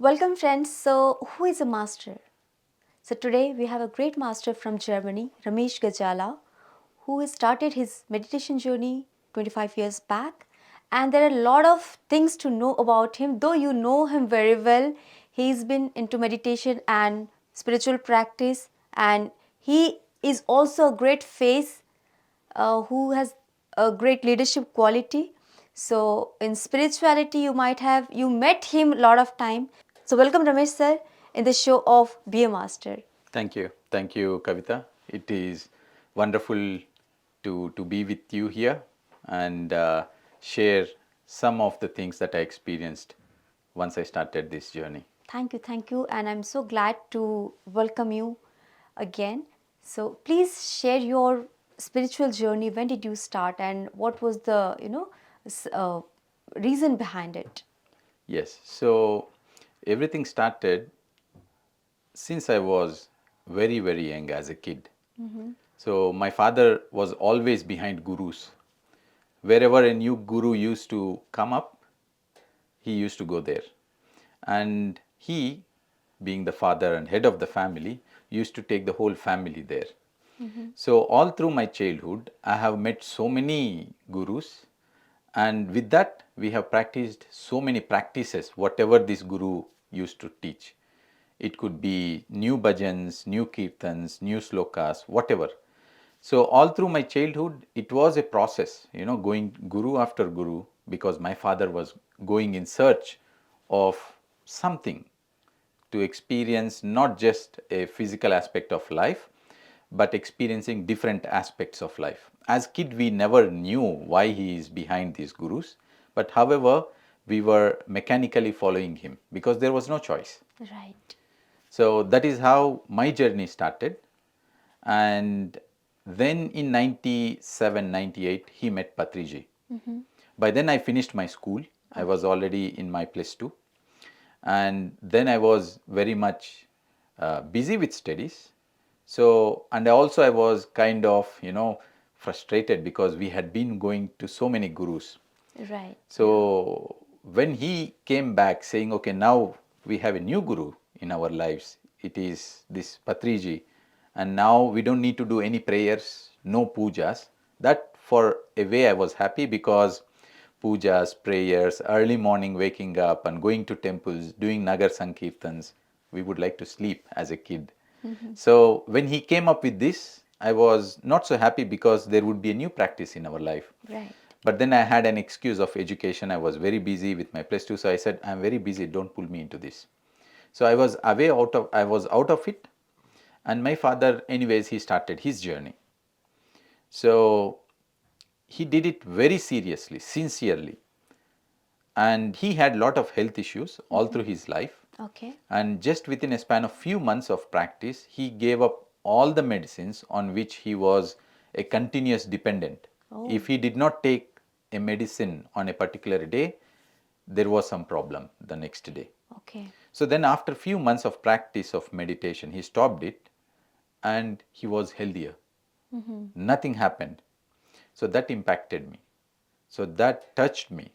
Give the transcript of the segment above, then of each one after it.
Welcome friends. So who is a master? So today we have a great master from Germany, Ram Gajjala, who has started his meditation journey 25 years back, and there are a lot of things to know about him. Though you know him very well, he's been into meditation and spiritual practice, and he is also a great face who has a great leadership quality. So in spirituality, you met him a lot of time. So welcome Ramesh sir in the show of Be a Master. Thank you. Thank you, Kavita. It is wonderful to be with you here and share some of the things that I experienced once I started this journey. Thank you, and I'm so glad to welcome you again. So please share your spiritual journey. When did you start, and what was the reason behind it? Yes, so everything started since I was very young as a kid. So my father was always behind gurus. Wherever a new guru used to come up, he used to go there. And he, being the father and head of the family, used to take the whole family there. So, all through my childhood, I have met so many gurus, and with that, we have practiced so many practices, whatever this guru used to teach. It could be new bhajans, new kirtans, new slokas, whatever. So, all through my childhood, it was a process, going guru after guru, because my father was going in search of something to experience not just a physical aspect of life, but experiencing different aspects of life. As kid, we never knew why he is behind these gurus, but however, we were mechanically following him because there was no choice. Right. So that is how my journey started. And then in 97, 98, he met Patriji. By then I finished my school. I was already in my plus two. And then I was very much busy with studies. So, and also I was kind of, frustrated because we had been going to so many gurus. Right. So, when he came back saying, okay, now we have a new guru in our lives, it is this Patriji, and now we don't need to do any prayers, no pujas. That for a way I was happy because pujas, prayers, early morning waking up and going to temples, doing Nagar Sankirtans, we would like to sleep as a kid. So when he came up with this, I was not so happy because there would be a new practice in our life. Right. But then I had an excuse of education. I was very busy with my plus two, so I said, "I'm very busy. Don't pull me into this." So I was out of it, and my father, anyways, he started his journey. So he did it very seriously, sincerely, and he had a lot of health issues all through his life. Okay. And just within a span of few months of practice, he gave up all the medicines on which he was a continuous dependent. If he did not take a medicine on a particular day, there was some problem the next day. Okay. So then after few months of practice of meditation, he stopped it and he was healthier. Nothing happened. So that impacted me. So that touched me.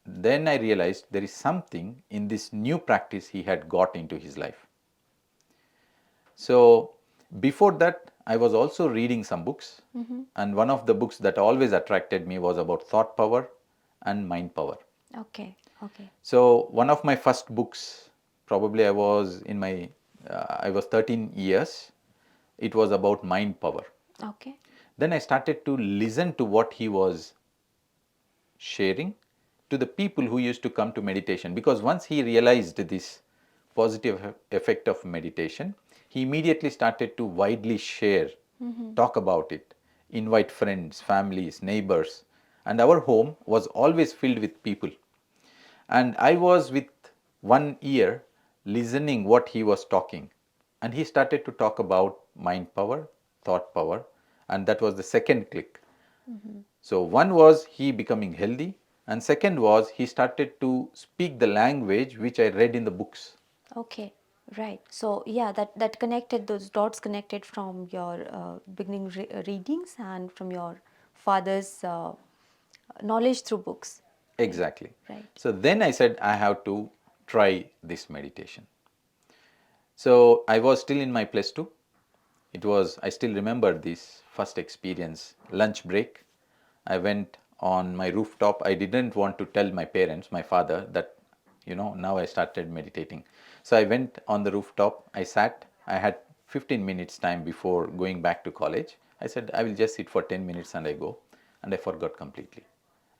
Then I realized there is something in this new practice he had got into his life. So before that, I was also reading some books, and one of the books that always attracted me was about thought power and mind power. Okay. Okay. So one of my first books, probably I was 13 years. It was about mind power. Okay. Then I started to listen to what he was sharing to the people who used to come to meditation, because once he realized this positive effect of meditation, he immediately started to widely share, talk about it, invite friends, families, neighbors, and our home was always filled with people. And I was with one ear listening what he was talking, and he started to talk about mind power, thought power, and that was the second click. So one was he becoming healthy, and second was he started to speak the language which I read in the books. Okay. Right. So yeah, that connected, those dots connected from your beginning readings and from your father's knowledge through books. Exactly. Right. So then I said I have to try this meditation. So I was still in my plus two. It was, I still remember this first experience, lunch break. I went on my rooftop. I didn't want to tell my parents, my father, that, now I started meditating. So I went on the rooftop. I sat. I had 15 minutes time before going back to college. I said, I will just sit for 10 minutes and I go. And I forgot completely.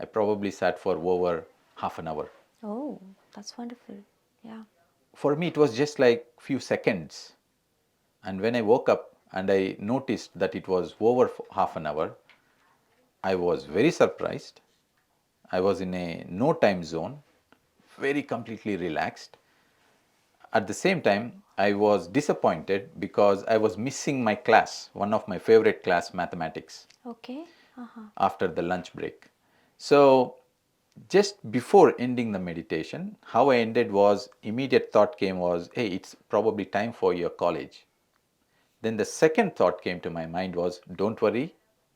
I probably sat for over half an hour. Oh, that's wonderful. Yeah. For me, it was just like few seconds. And when I woke up and I noticed that it was over half an hour, I was very surprised. I was in a no time zone, very completely relaxed. At the same time, I was disappointed because I was missing my class, one of my favorite class, mathematics, Okay. Uh-huh. after the lunch break. So, just before ending the meditation, how I ended was immediate thought came was, hey, it's probably time for your college. Then the second thought came to my mind was, don't worry,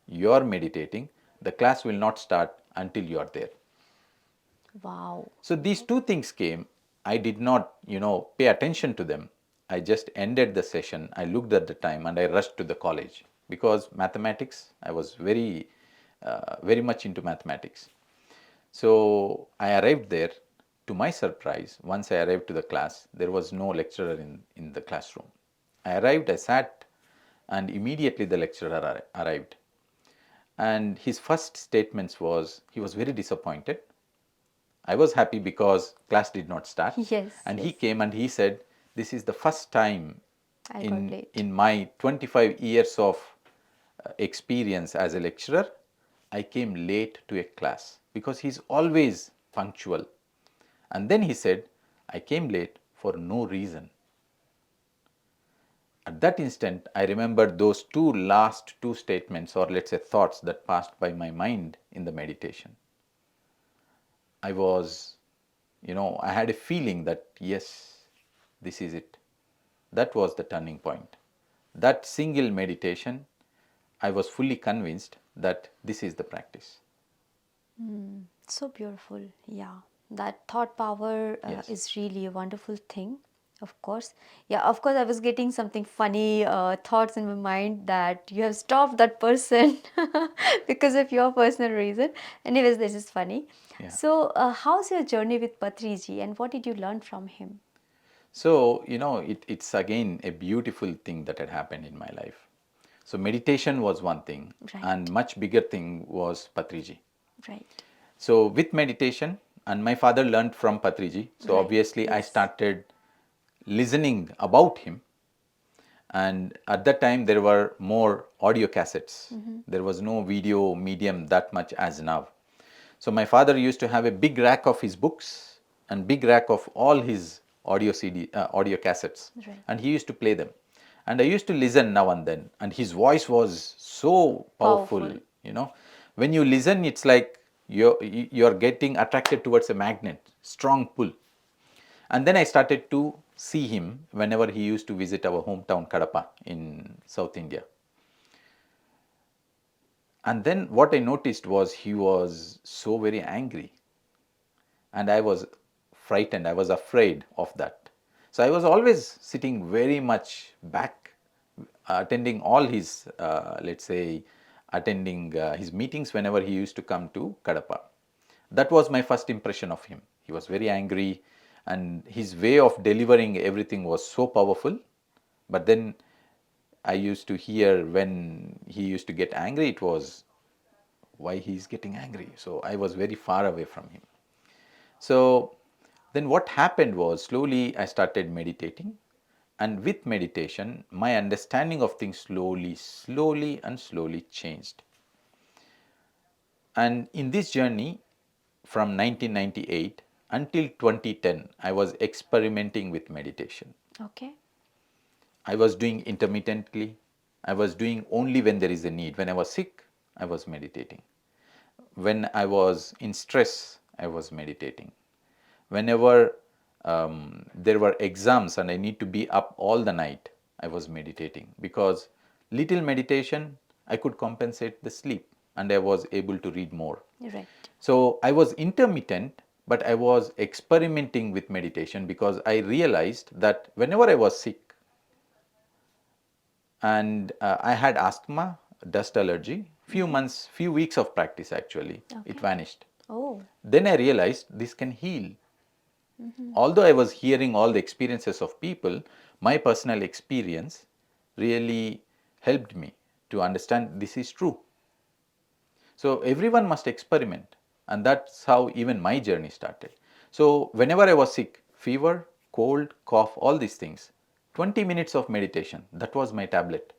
you're meditating. The class will not start until you're there. Wow. So these two things came. I did not, pay attention to them. I just ended the session. I looked at the time and I rushed to the college because mathematics, I was very much into mathematics. So I arrived there. To my surprise, once I arrived to the class, there was no lecturer in the classroom. I arrived, I sat, and immediately the lecturer arrived. And his first statements was, he was very disappointed. I was happy because class did not start. Yes, And he yes. came and he said, this is the first time I got in, late. in my 25 years of experience as a lecturer, I came late to a class because he's always punctual. And then he said, I came late for no reason. At that instant, I remembered those last two statements, or let's say thoughts, that passed by my mind in the meditation. I was, I had a feeling that, yes, this is it. That was the turning point. That single meditation, I was fully convinced that this is the practice. So beautiful. Yeah. That thought power Yes. is really a wonderful thing. Of course. Yeah, of course, I was getting something funny thoughts in my mind that you have stopped that person because of your personal reason. Anyways, this is funny. Yeah. So, how's your journey with Patriji and what did you learn from him? So, it's again a beautiful thing that had happened in my life. So, meditation was one thing, and Right, much bigger thing was Patriji. right, So, with meditation, and my father learned from Patriji. So, right. obviously, I Yes. started listening about him. And at that time, there were more audio cassettes. There was no video medium that much as now. So, my father used to have a big rack of his books and big rack of all his audio cassettes, Right. and he used to play them. And I used to listen now and then, and his voice was so powerful. Powerful. When you listen, it's like you're getting attracted towards a magnet, strong pull. And then I started to see him whenever he used to visit our hometown Kadapa in South India. And then what I noticed was he was so very angry, and I was frightened. I was afraid of that. So I was always sitting very much back, attending all his, let's say, attending his meetings whenever he used to come to Kadapa. That was my first impression of him. He was very angry, and his way of delivering everything was so powerful. But then I used to hear when he used to get angry, it was why he's getting angry. So I was very far away from him. So then what happened was slowly I started meditating, and with meditation my understanding of things slowly changed. And in this journey from 1998 until 2010, I was experimenting with meditation. Okay. I was doing intermittently. I was doing only when there is a need. When I was sick, I was meditating. When I was in stress, I was meditating. Whenever there were exams and I need to be up all the night, I was meditating, because little meditation, I could compensate the sleep and I was able to read more. Right. So I was intermittent, but I was experimenting with meditation because I realized that whenever I was sick and I had asthma, dust allergy, few weeks of practice actually, it vanished. Oh. Then I realized this can heal. Although I was hearing all the experiences of people, my personal experience really helped me to understand this is true. So everyone must experiment, and that's how even my journey started. So whenever I was sick, fever, cold, cough, all these things, 20 minutes of meditation, that was my tablet,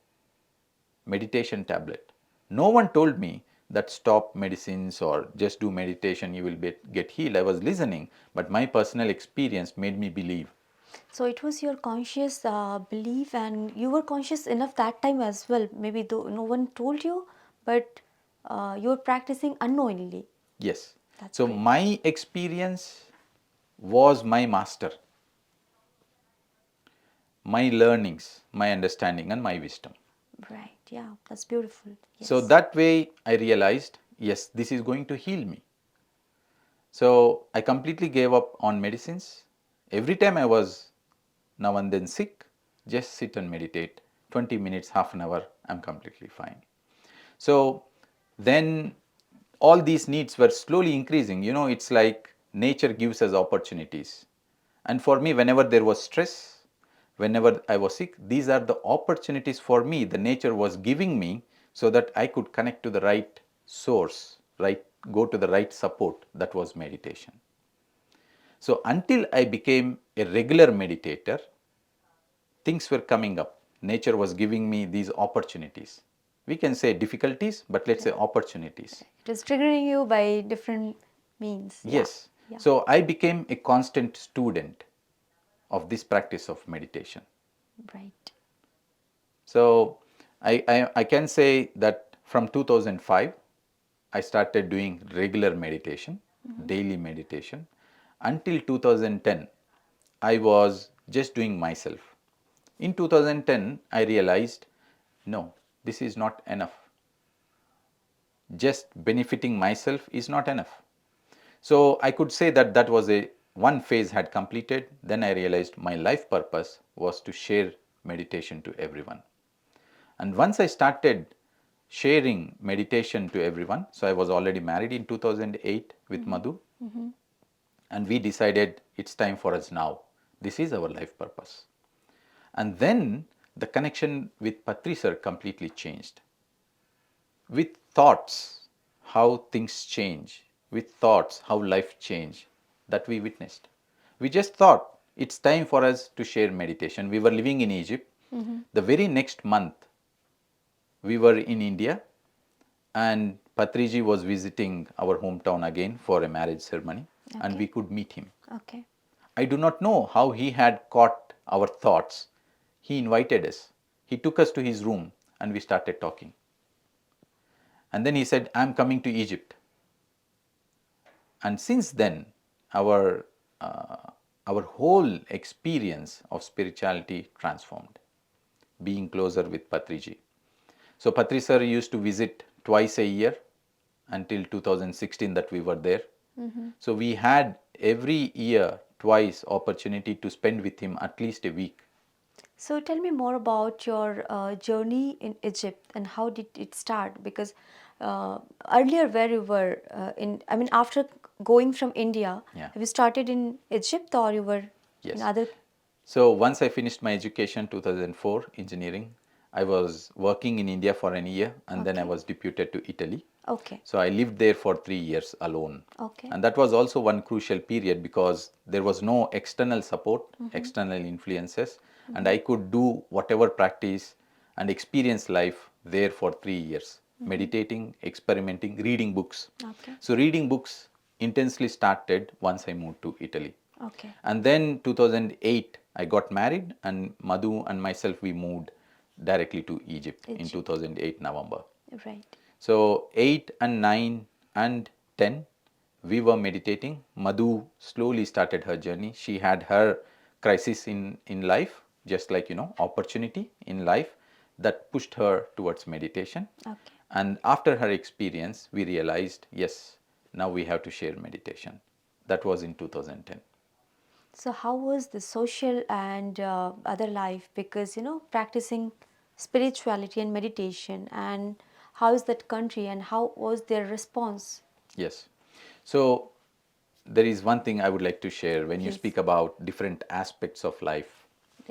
meditation tablet. No one told me that stop medicines or just do meditation, you will get healed. I was listening, but my personal experience made me believe. So it was your conscious belief, and you were conscious enough that time as well. Maybe though no one told you, but you were practicing unknowingly. Yes. That's So great. my experience was my master, my learnings, my understanding, and my wisdom. Right. Yeah, that's beautiful. So Yes. that way I realized, yes, this is going to heal me. So I completely gave up on medicines. Every time I was now and then sick, just sit and meditate. 20 minutes, half an hour, I'm completely fine. So then all these needs were slowly increasing. You know, it's like nature gives us opportunities. And for me, whenever there was stress, whenever I was sick, these are the opportunities for me the nature was giving me so that I could connect to the right source, right, go to the right support. That was meditation. So until I became a regular meditator, things were coming up. Nature was giving me these opportunities. We can say difficulties, but let's say opportunities. It is triggering you by different means. Yeah. Yes. Yeah. So I became a constant student of this practice of meditation. Right. So I can say that from 2005, I started doing regular meditation, daily meditation. Until 2010, I was just doing myself. In 2010, I realized no, this is not enough. Just benefiting myself is not enough. So I could say that that was a one phase had completed. Then I realized my life purpose was to share meditation to everyone. And once I started sharing meditation to everyone, so I was already married in 2008 with Madhu, and we decided it's time for us now. This is our life purpose. And then the connection with Patri sir completely changed. With thoughts, how things change, with thoughts, how life change, that we witnessed. We just thought it's time for us to share meditation. We were living in Egypt. The very next month, we were in India, and Patriji was visiting our hometown again for a marriage ceremony, and Okay. we could meet him. Okay. I do not know how he had caught our thoughts. He invited us. He took us to his room and we started talking. And then he said, I'm coming to Egypt. And since then, our, our whole experience of spirituality transformed, being closer with Patriji. So Patri sir used to visit twice a year until 2016 that we were there. So we had every year twice opportunity to spend with him at least a week. So tell me more about your journey in Egypt and how did it start? Because earlier, where you were after going from India, Yeah. have you started in Egypt or you were in Yes. other? So once I finished my education, 2004 engineering, I was working in India for an year and then I Okay. was deputed to Italy. Okay. So I lived there for 3 years alone. Okay. And that was also one crucial period because there was no external support, external influences, and I could do whatever practice and experience life there for 3 years, meditating, experimenting, reading books. Okay. So reading books intensely started once I moved to Italy. Okay. And then 2008, I got married, and Madhu and myself, we moved directly to Egypt in Egypt. 2008 November. Right. So 8 and 9 and 10, we were meditating. Madhu slowly started her journey. She had her crisis in life, just like, opportunity in life that pushed her towards meditation. Okay. And after her experience, we realized, yes, now we have to share meditation. That was in 2010. So how was the social and other life? Because practicing spirituality and meditation, and how is that country and how was their response? Yes. So there is one thing I would like to share. When you Please. speak about different aspects of life,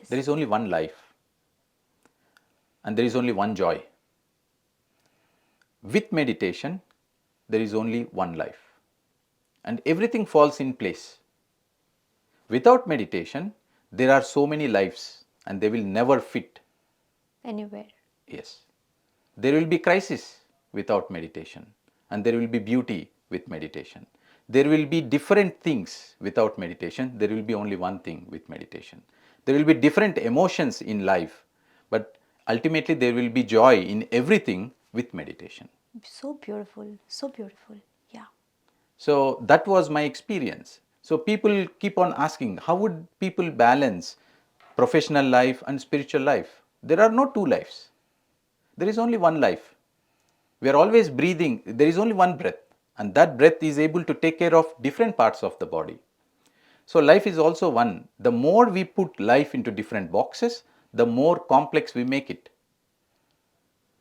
there Yes. is only one life and there is only one joy. With meditation, there is only one life and everything falls in place. Without meditation, there are so many lives and they will never fit. Anywhere. Yes. There will be crisis without meditation and there will be beauty with meditation. There will be different things without meditation. There will be only one thing with meditation. There will be different emotions in life, but ultimately there will be joy in everything with meditation. So beautiful. So beautiful. Yeah. So that was my experience. So people keep on asking, how would people balance professional life and spiritual life? There are no two lives. There is only one life. We are always breathing. There is only one breath, and that breath is able to take care of different parts of the body. So life is also one. The more we put life into different boxes, the more complex we make it.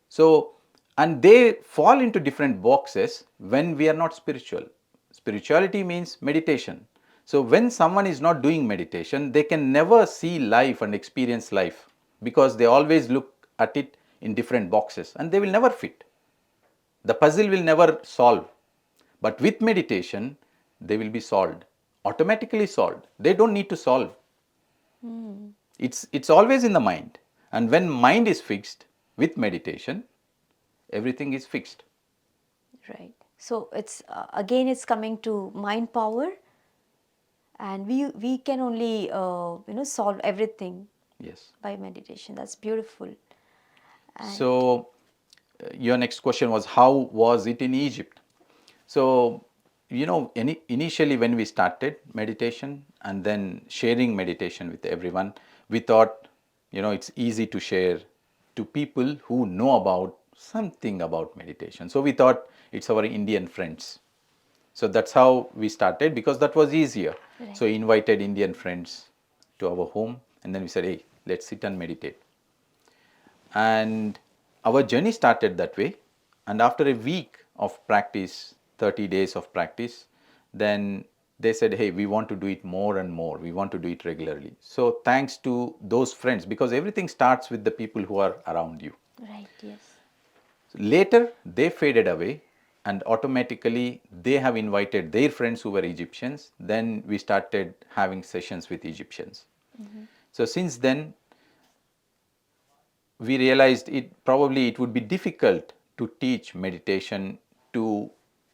So, and they fall into different boxes when we are not spiritual. Spirituality means meditation. So, when someone is not doing meditation, they can never see life and experience life because they always look at it in different boxes and they will never fit. The puzzle will never solve. But with meditation, they will be solved, automatically solved. They don't need to solve. It's always in the mind. And when mind is fixed with meditation, everything is fixed. Right. So it's again it's coming to mind power, and we can only solve everything Yes. by meditation. That's beautiful. And So, your next question was how was it in Egypt? So, initially when we started meditation and then sharing meditation with everyone, we thought, it's easy to share to people who know about something about meditation. So, we thought it's our Indian friends. So, that's how we started because that was easier. right. So, we invited Indian friends to our home and then we said, hey, let's sit and meditate. And our journey started that way. And after a week of practice, 30 days of practice, then they said, hey, we want to do it more and more. We want to do it regularly. So, thanks to those friends, because everything starts with the people who are around you. Right. Yes. Later, they faded away, and automatically they have invited their friends who were Egyptians. Then we started having sessions with Egyptians. So, since then, we realized it would be difficult to teach meditation to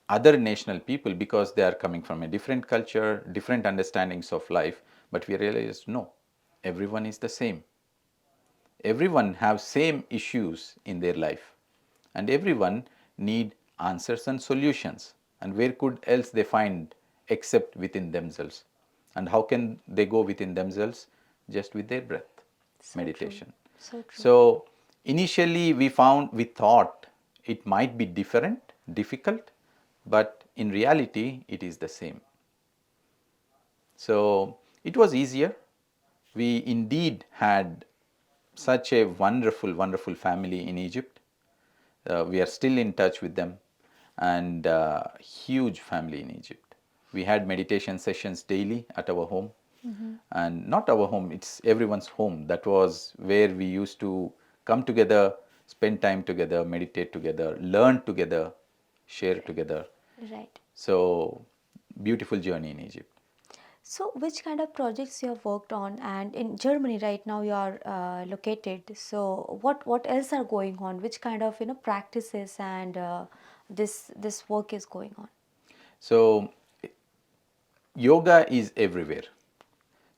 other national people because they are coming from a different culture, different understandings of life. But we realized no, everyone is the same. Everyone have same issues in their life, and everyone need answers and solutions. And where could else they find except within themselves? And how can they go within themselves? Just with their breath, So true. meditation. So true. So initially we thought it might be different, difficult, but in reality it is the same. So it was easier. We indeed had such a wonderful, wonderful family in Egypt. We are still in touch with them, and huge family in Egypt. We had meditation sessions daily at our home, and not our home, it's everyone's home. That was where we used to come together, spend time together, meditate together, learn together, share together. Right. So, beautiful journey in Egypt. So, which kind of projects you have worked on? And in Germany right now you are located. So, what else are going on? Which kind of practices and this work is going on? So, yoga is everywhere.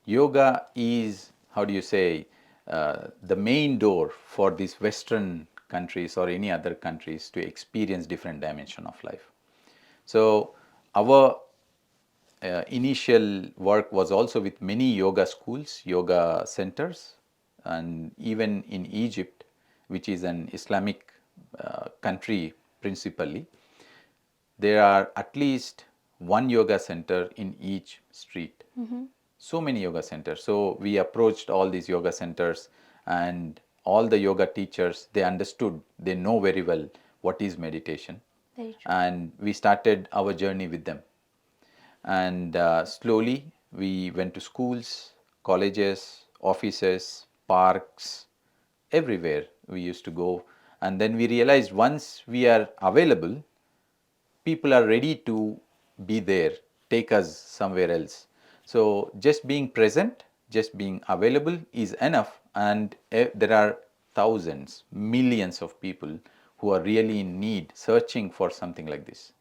Yoga is, how do you say, the main door for these Western countries or any other countries to experience different dimension of life. So our initial work was also with many yoga schools, yoga centers, and even in Egypt, which is an Islamic country principally, there are at least one yoga center in each street. So many yoga centers. So we approached all these yoga centers, and all the yoga teachers, they understood, they know very well what is meditation. Very true. And we started our journey with them. And slowly we went to schools, colleges, offices, parks, everywhere we used to go. And then we realized once we are available, people are ready to be there, take us somewhere else. So just being present, just being available is enough. And there are thousands, millions of people who are really in need, searching for something like this.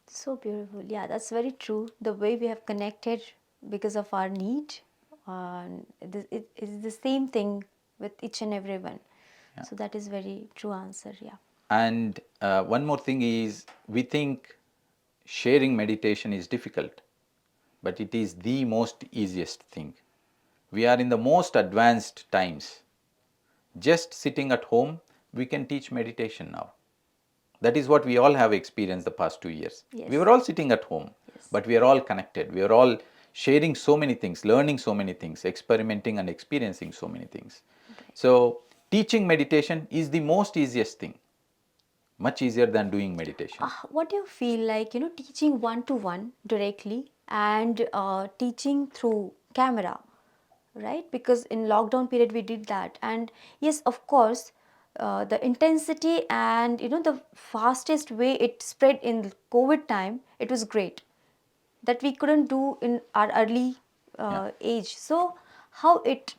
So beautiful. Yeah, that's very true. The way we have connected because of our need, it is the same thing with each and everyone. So that is very true answer. Yeah. And one more thing is, we think sharing meditation is difficult, but it is the most easiest thing. We are in the most advanced times. Just sitting at home, we can teach meditation now. That is what we all have experienced the past 2 years. Yes. We were all sitting at home, Yes. but we are all connected. We are all sharing so many things, learning so many things, experimenting and experiencing so many things. Okay. So, teaching meditation is the most easiest thing, much easier than doing meditation. What do you feel like, teaching one-to-one directly and teaching through camera, right? Because in lockdown period we did that, and yes, of course, the intensity and the fastest way it spread in COVID time, it was great, that we couldn't do in our early age. So how it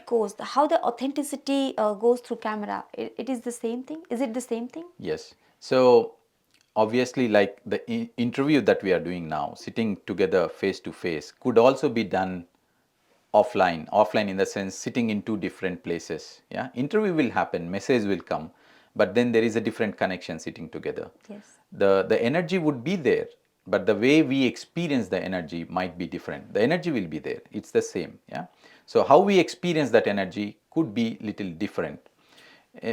goes, how the authenticity goes through camera, it is the same thing. Is it the same thing? Yes. So, obviously, like the interview that we are doing now, sitting together face to face, could also be done offline in the sense sitting in two different places. Yeah, interview will happen, message will come, but then there is a different connection sitting together. Yes. The energy would be there, but the way we experience the energy might be different. The energy will be there, it's the same. Yeah, so how we experience that energy could be little different.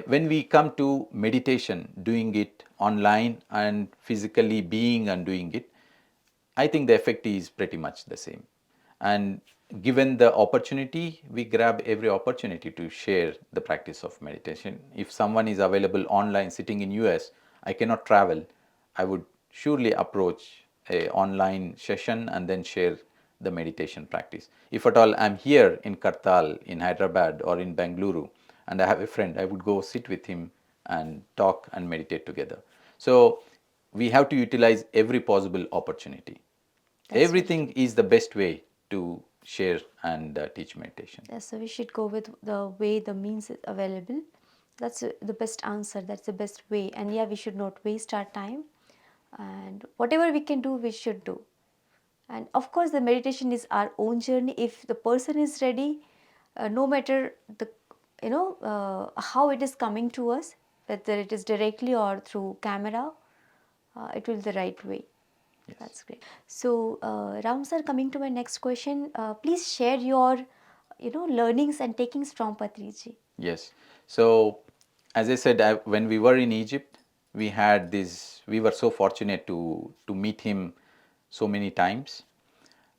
When we come to meditation, doing it online and physically being and doing it, I think the effect is pretty much the same. And given the opportunity, we grab every opportunity to share the practice of meditation. If someone is available online sitting in US, I cannot travel, I would surely approach a online session and then share the meditation practice. If at all I'm here in Kartal, in Hyderabad or in Bengaluru, and I have a friend, I would go sit with him and talk and meditate together. So we have to utilize every possible opportunity. That's Everything is the best way to share and teach meditation. Yes, so we should go with the way the means is available. That's the best answer. That's the best way. And yeah, we should not waste our time. And whatever we can do, we should do. And of course, the meditation is our own journey. If the person is ready, no matter the how it is coming to us, whether it is directly or through camera, it will be the right way. Yes. That's great. So, Ram sir, coming to my next question, please share your, learnings and takings from Patriji. Yes. So, as I said, when we were in Egypt, we had this. We were so fortunate to meet him so many times.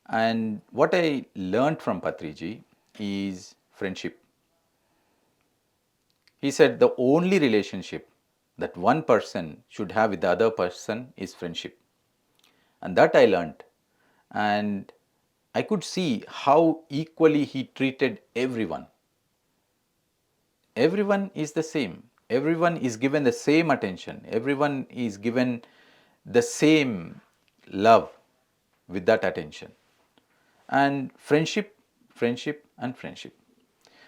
And what I learned from Patriji is friendship. He said the only relationship that one person should have with the other person is friendship. And that I learned. And I could see how equally he treated everyone. Everyone is the same. Everyone is given the same attention. Everyone is given the same love with that attention. And friendship, friendship, and friendship.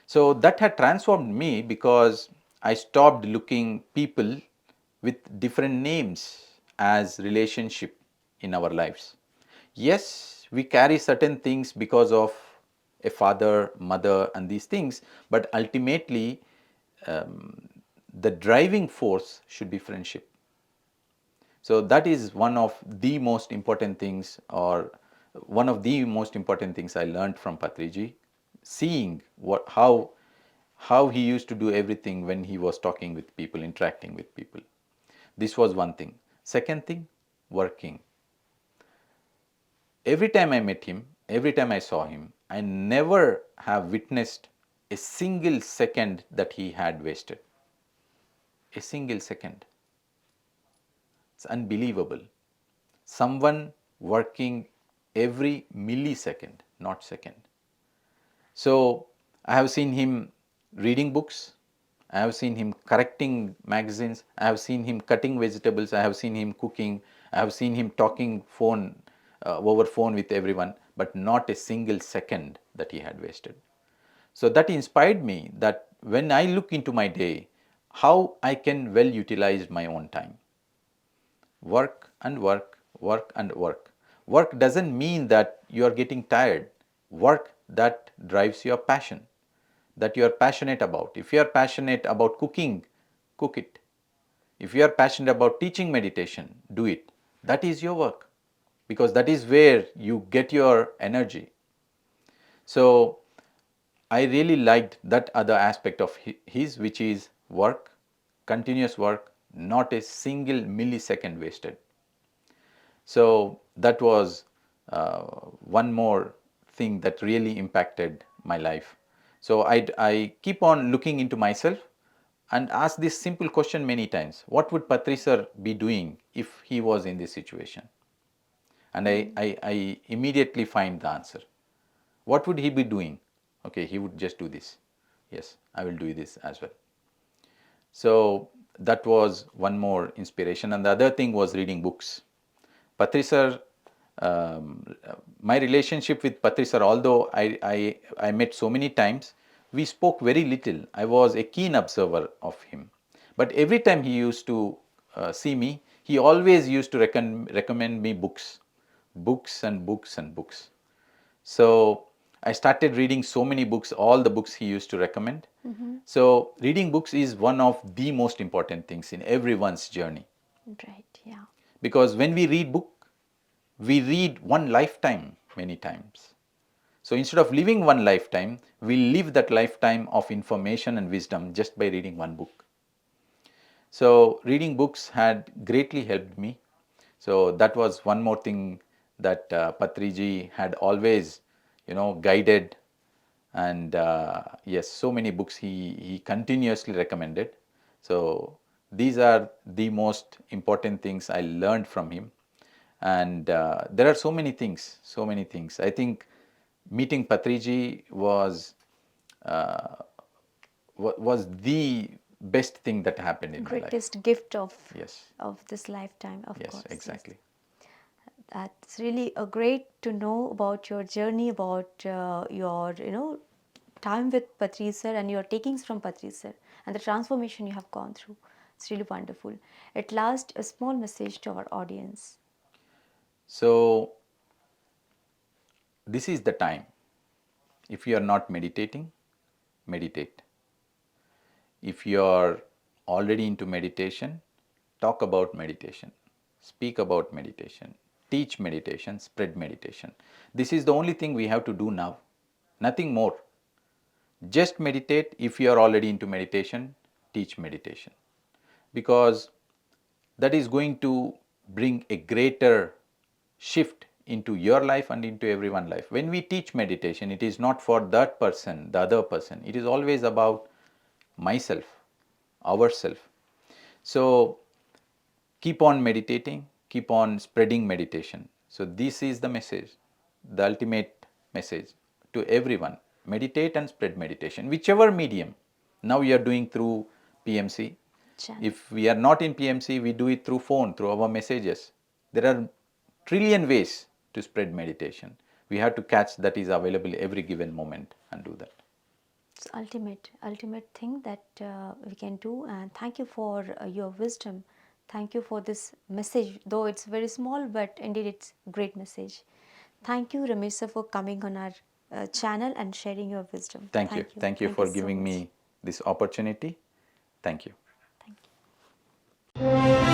So that had transformed me because I stopped looking people with different names as relationship in our lives. Yes, we carry certain things because of a father, mother, and these things, but ultimately the driving force should be friendship. So that is one of the most important things, or one of the most important things I learned from Patriji, seeing how he used to do everything when he was talking with people, interacting with people. This was one thing. Second thing, working. every time I met him, every time I saw him, I never have witnessed a single second that he had wasted. A single second. It's unbelievable. Someone working every millisecond, not second. So I have seen him reading books. I have seen him correcting magazines. I have seen him cutting vegetables. I have seen him cooking. I have seen him talking over phone with everyone, but not a single second that he had wasted. So that inspired me that when I look into my day, how I can well utilize my own time. Work and work, work and work. Work doesn't mean that you are getting tired. Work that drives your passion, that you are passionate about. If you are passionate about cooking, cook it. If you are passionate about teaching meditation, do it. That is your work, because that is where you get your energy. So I really liked that other aspect of his, which is work, continuous work, not a single millisecond wasted. So that was one more thing that really impacted my life. So I keep on looking into myself and ask this simple question many times: what would Patri sir be doing if he was in this situation? And I immediately find the answer. What would he be doing? Okay, he would just do this. Yes, I will do this as well. So that was one more inspiration. And the other thing was reading books. Patri sir, my relationship with Patri sir, although I met so many times, we spoke very little. I was a keen observer of him. But every time he used to see me, he always used to recommend me books, books and books and books. So I started reading so many books, all the books he used to recommend. So reading books is one of the most important things in everyone's journey. Right, yeah. Because when we read book, we read one lifetime many times. So instead of living one lifetime, we live that lifetime of information and wisdom just by reading one book. So reading books had greatly helped me. So that was one more thing that Patriji had always, guided. And yes, so many books he continuously recommended. So these are the most important things I learned from him. And there are so many things, so many things. I think meeting Patriji uh, was the best thing that happened in my life. Greatest gift Yes. of this lifetime, of Yes, course. exactly. That's really a great to know about your journey, about your time with Patri sir and your takings from Patri sir and the transformation you have gone through. It's really wonderful. At last, a small message to our audience. So this is the time. If you are not meditating, meditate. If you are already into meditation, talk about meditation, speak about meditation, teach meditation, spread meditation. This is the only thing we have to do now, nothing more. Just meditate. If you are already into meditation, teach meditation, because that is going to bring a greater shift into your life and into everyone's life. When we teach meditation, it is not for that person, the other person. It is always about myself, ourself. So keep on meditating, keep on spreading meditation. So this is the message, the ultimate message to everyone. Meditate and spread meditation, whichever medium. Now we are doing through PMC. Channel. If we are not in PMC, we do it through phone, through our messages. There are trillion ways to spread meditation. We have to catch that is available every given moment and do that. It's ultimate thing that we can do. And thank you for your wisdom. Thank you for this message, though it's very small, but indeed it's great message. Thank you, Ramesh sir, for coming on our channel and sharing your wisdom. Thank you. Thank you for so giving much. me this opportunity. Thank you. Thank you.